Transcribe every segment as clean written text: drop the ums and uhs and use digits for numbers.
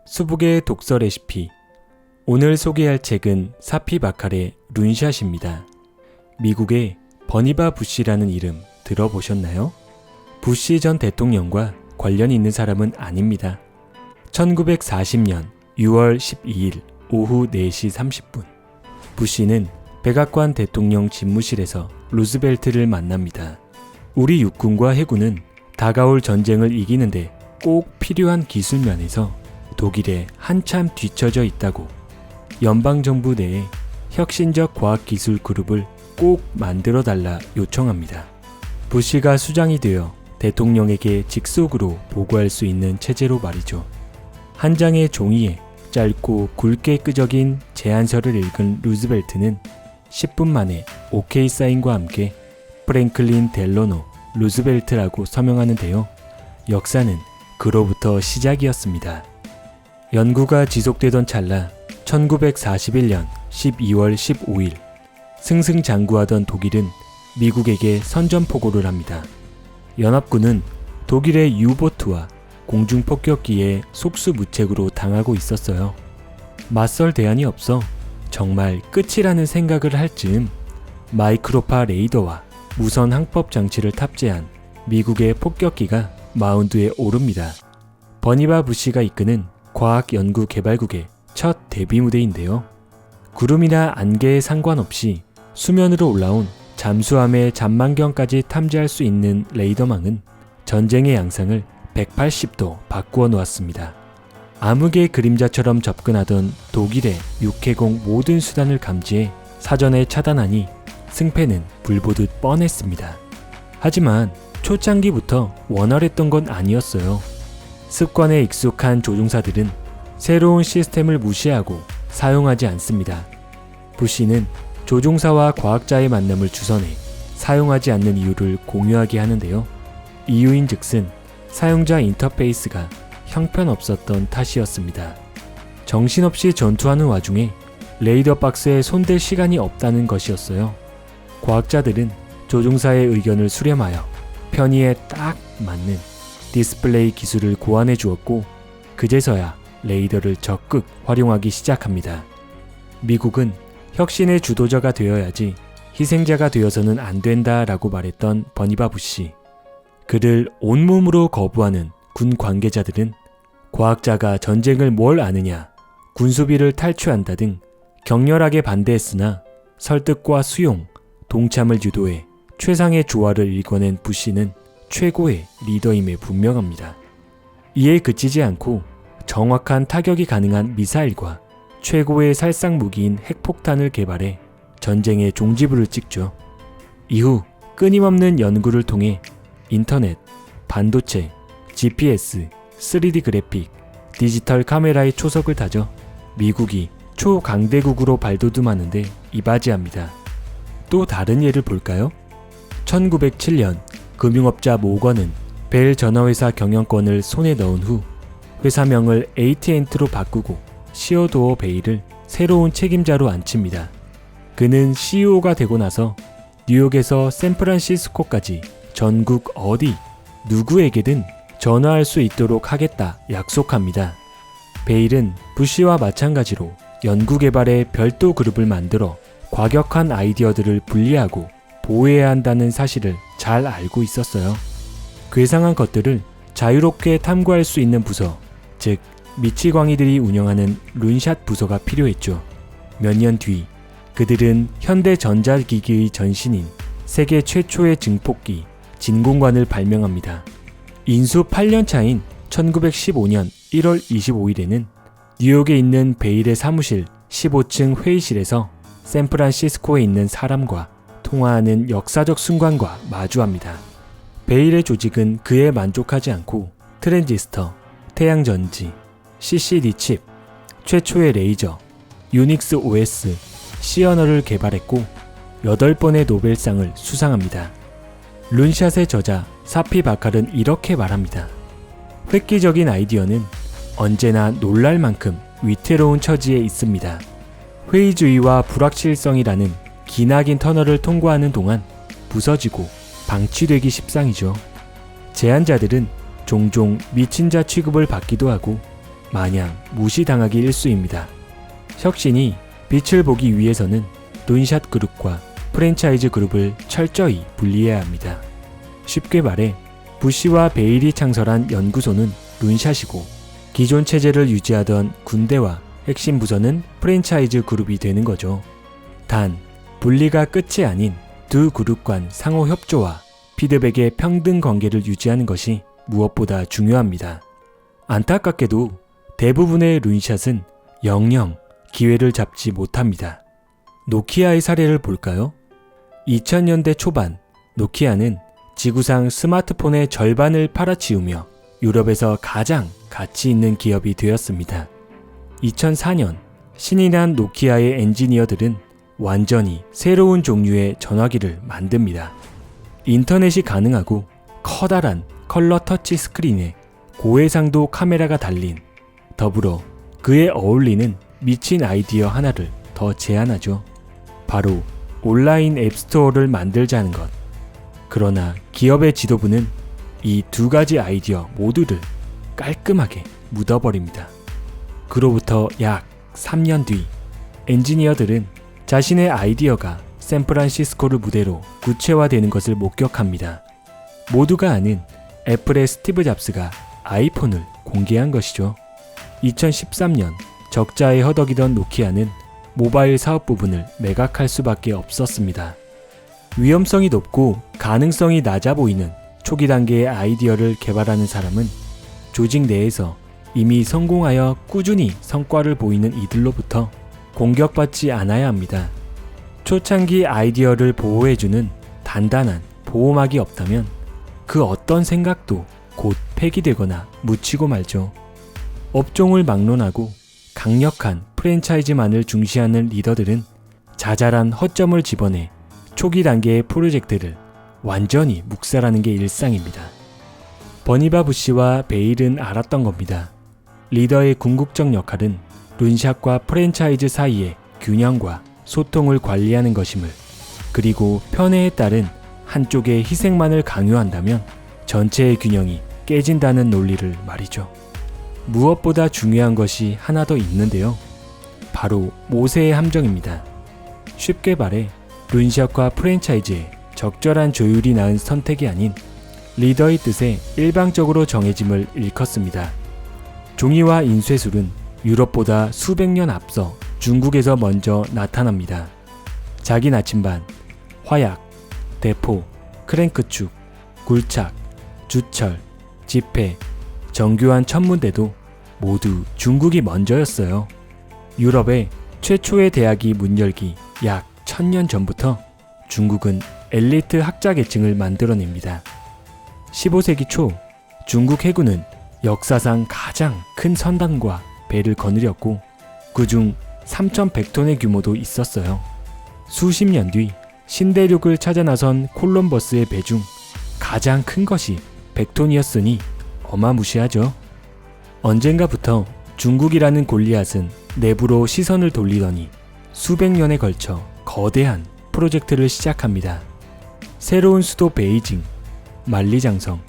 수북의 독서 레시피. 오늘 소개할 책은 사피 바칼의 룬샷입니다. 미국의 버니바 부시라는 이름 들어보셨나요? 부시 전 대통령과 관련 있는 사람은 아닙니다. 1940년 6월 12일 오후 4시 30분 부시는 백악관 대통령 집무실에서 루즈벨트를 만납니다. 우리 육군과 해군은 다가올 전쟁을 이기는데 꼭 필요한 기술면에서 독일에 한참 뒤처져 있다고 연방정부 내에 혁신적 과학기술 그룹을 꼭 만들어달라 요청합니다. 부시가 수장이 되어 대통령에게 직속으로 보고할 수 있는 체제로 말이죠. 한 장의 종이에 짧고 굵게 끄적인 제안서를 읽은 루즈벨트는 10분 만에 오케이 사인과 함께 프랭클린 델러노 루즈벨트라고 서명하는데요. 역사는 그로부터 시작이었습니다. 연구가 지속되던 찰나 1941년 12월 15일 승승장구하던 독일은 미국에게 선전포고를 합니다. 연합군은 독일의 유보트와 공중폭격기에 속수무책으로 당하고 있었어요. 맞설 대안이 없어 정말 끝이라는 생각을 할 즈음 마이크로파 레이더와 무선 항법 장치를 탑재한 미국의 폭격기가 마운드에 오릅니다. 버니바 부시가 이끄는 과학연구개발국의 첫 데뷔 무대인데요. 구름이나 안개에 상관없이 수면으로 올라온 잠수함의 잔망경까지 탐지할 수 있는 레이더망은 전쟁의 양상을 180도 바꾸어 놓았습니다. 암흑의 그림자처럼 접근하던 독일의 육해공 모든 수단을 감지해 사전에 차단하니 승패는 불보듯 뻔했습니다. 하지만 초창기부터 원활했던 건 아니었어요. 습관에 익숙한 조종사들은 새로운 시스템을 무시하고 사용하지 않습니다. 부시는 조종사와 과학자의 만남을 주선해 사용하지 않는 이유를 공유하게 하는데요. 이유인즉슨 사용자 인터페이스가 형편없었던 탓이었습니다. 정신없이 전투하는 와중에 레이더 박스에 손댈 시간이 없다는 것이었어요. 과학자들은 조종사의 의견을 수렴하여 편의에 딱 맞는 디스플레이 기술을 고안해 주었고 그제서야 레이더를 적극 활용하기 시작합니다. 미국은 혁신의 주도자가 되어야지 희생자가 되어서는 안 된다라고 말했던 버니바 부시. 그를 온몸으로 거부하는 군 관계자들은 과학자가 전쟁을 뭘 아느냐, 군수비를 탈취한다 등 격렬하게 반대했으나 설득과 수용, 동참을 유도해 최상의 조화를 일궈낸 부시는 최고의 리더임에 분명합니다. 이에 그치지 않고 정확한 타격이 가능한 미사일과 최고의 살상 무기인 핵폭탄을 개발해 전쟁의 종지부를 찍죠. 이후 끊임없는 연구를 통해 인터넷, 반도체, GPS, 3D 그래픽, 디지털 카메라의 초석을 다져 미국이 초강대국으로 발돋움하는데 이바지합니다. 또 다른 예를 볼까요? 1907년 금융업자 모건은 벨 전화회사 경영권을 손에 넣은 후 회사명을 AT&T로 바꾸고 시어도어 베일을 새로운 책임자로 앉힙니다. 그는 CEO가 되고 나서 뉴욕에서 샌프란시스코까지 전국 어디 누구에게든 전화할 수 있도록 하겠다 약속합니다. 베일은 부시와 마찬가지로 연구개발에 별도 그룹을 만들어 과격한 아이디어들을 분리하고 보호해야 한다는 사실을 잘 알고 있었어요. 괴상한 것들을 자유롭게 탐구할 수 있는 부서, 즉 미치광이들이 운영하는 룬샷 부서가 필요했죠. 몇 년 뒤 그들은 현대전자기기의 전신인 세계 최초의 증폭기 진공관을 발명합니다. 인수 8년 차인 1915년 1월 25일에는 뉴욕에 있는 베일의 사무실 15층 회의실에서 샌프란시스코에 있는 사람과 통화하는 역사적 순간과 마주합니다. 베일의 조직은 그에 만족하지 않고 트랜지스터, 태양전지, CCD 칩, 최초의 레이저, 유닉스 OS, C 언어를 개발했고 8번의 노벨상을 수상합니다. 룬샷의 저자 사피 바칼은 이렇게 말합니다. 획기적인 아이디어는 언제나 놀랄 만큼 위태로운 처지에 있습니다. 회의주의와 불확실성이라는 기나긴 터널을 통과하는 동안 부서지고 방치되기 십상이죠. 제안자들은 종종 미친 자 취급을 받기도 하고 마냥 무시당하기 일쑤입니다. 혁신이 빛을 보기 위해서는 룬샷 그룹과 프랜차이즈 그룹을 철저히 분리해야 합니다. 쉽게 말해 부시와 베일이 창설한 연구소는 룬샷이고 기존 체제를 유지하던 군대와 핵심 부서는 프랜차이즈 그룹이 되는 거죠. 단 분리가 끝이 아닌 두 그룹 간 상호 협조와 피드백의 평등 관계를 유지하는 것이 무엇보다 중요합니다. 안타깝게도 대부분의 룬샷은 영영 기회를 잡지 못합니다. 노키아의 사례를 볼까요? 2000년대 초반 노키아는 지구상 스마트폰의 절반을 팔아치우며 유럽에서 가장 가치 있는 기업이 되었습니다. 2004년 신이 난 노키아의 엔지니어들은 완전히 새로운 종류의 전화기를 만듭니다. 인터넷이 가능하고 커다란 컬러 터치 스크린에 고해상도 카메라가 달린, 더불어 그에 어울리는 미친 아이디어 하나를 더 제안하죠. 바로 온라인 앱스토어를 만들자는 것. 그러나 기업의 지도부는 이 두 가지 아이디어 모두를 깔끔하게 묻어버립니다. 그로부터 약 3년 뒤 엔지니어들은 자신의 아이디어가 샌프란시스코를 무대로 구체화되는 것을 목격합니다. 모두가 아는 애플의 스티브 잡스가 아이폰을 공개한 것이죠. 2013년 적자에 허덕이던 노키아는 모바일 사업 부분을 매각할 수밖에 없었습니다. 위험성이 높고 가능성이 낮아 보이는 초기 단계의 아이디어를 개발하는 사람은 조직 내에서 이미 성공하여 꾸준히 성과를 보이는 이들로부터 공격받지 않아야 합니다. 초창기 아이디어를 보호해주는 단단한 보호막이 없다면 그 어떤 생각도 곧 폐기되거나 묻히고 말죠. 업종을 막론하고 강력한 프랜차이즈만을 중시하는 리더들은 자잘한 허점을 집어내 초기 단계의 프로젝트를 완전히 묵살하는 게 일상입니다. 버니바 부시와 베일은 알았던 겁니다. 리더의 궁극적 역할은 룬샷과 프랜차이즈 사이의 균형과 소통을 관리하는 것임을, 그리고 편애에 따른 한쪽의 희생만을 강요한다면 전체의 균형이 깨진다는 논리를 말이죠. 무엇보다 중요한 것이 하나 더 있는데요. 바로 모세의 함정입니다. 쉽게 말해 룬샷과 프랜차이즈의 적절한 조율이 낳은 선택이 아닌 리더의 뜻에 일방적으로 정해짐을 일컫습니다. 종이와 인쇄술은 유럽보다 수백 년 앞서 중국에서 먼저 나타납니다. 자기 나침반, 화약, 대포, 크랭크축, 굴착, 주철, 지폐, 정교한 천문대도 모두 중국이 먼저였어요. 유럽의 최초의 대학이 문 열기 약 1000년 전부터 중국은 엘리트 학자 계층을 만들어냅니다. 15세기 초 중국 해군은 역사상 가장 큰 선단과 배를 거느렸고 그중 3100톤의 규모도 있었어요. 수십 년 뒤 신대륙을 찾아 나선 콜럼버스의 배 중 가장 큰 것이 100톤이었으니 어마무시하죠. 언젠가부터 중국이라는 골리앗은 내부로 시선을 돌리더니 수백 년에 걸쳐 거대한 프로젝트를 시작합니다. 새로운 수도 베이징, 만리장성,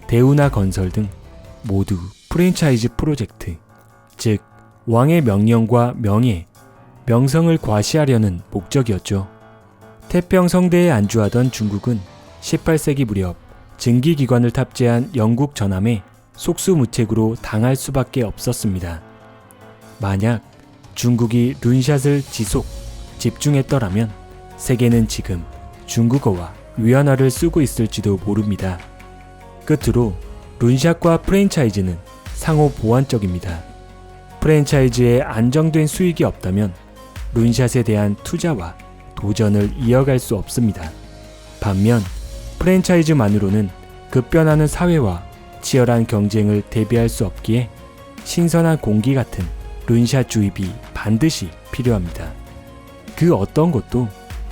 대운하 건설 등 모두 프랜차이즈 프로젝트, 즉 왕의 명령과 명예, 명성을 과시하려는 목적이었죠. 태평성대에 안주하던 중국은 18세기 무렵 증기기관을 탑재한 영국 전함에 속수무책으로 당할 수밖에 없었습니다. 만약 중국이 룬샷을 집중했더라면 세계는 지금 중국어와 위안화를 쓰고 있을지도 모릅니다. 끝으로 룬샷과 프랜차이즈는 상호 보완적입니다. 프랜차이즈에 안정된 수익이 없다면 룬샷에 대한 투자와 도전을 이어갈 수 없습니다. 반면 프랜차이즈만으로는 급변하는 사회와 치열한 경쟁을 대비할 수 없기에 신선한 공기 같은 룬샷 주입이 반드시 필요합니다. 그 어떤 것도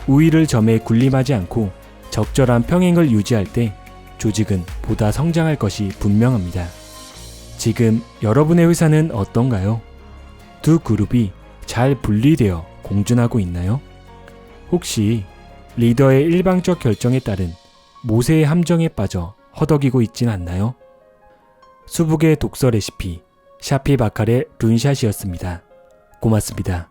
우위를 점에 군림하지 않고 적절한 평행을 유지할 때 조직은 보다 성장할 것이 분명합니다. 지금 여러분의 회사는 어떤가요? 두 그룹이 잘 분리되어 공존하고 있나요? 혹시 리더의 일방적 결정에 따른 모세의 함정에 빠져 허덕이고 있진 않나요? 수북의 독서 레시피 샤피 바칼의 룬샷이었습니다. 고맙습니다.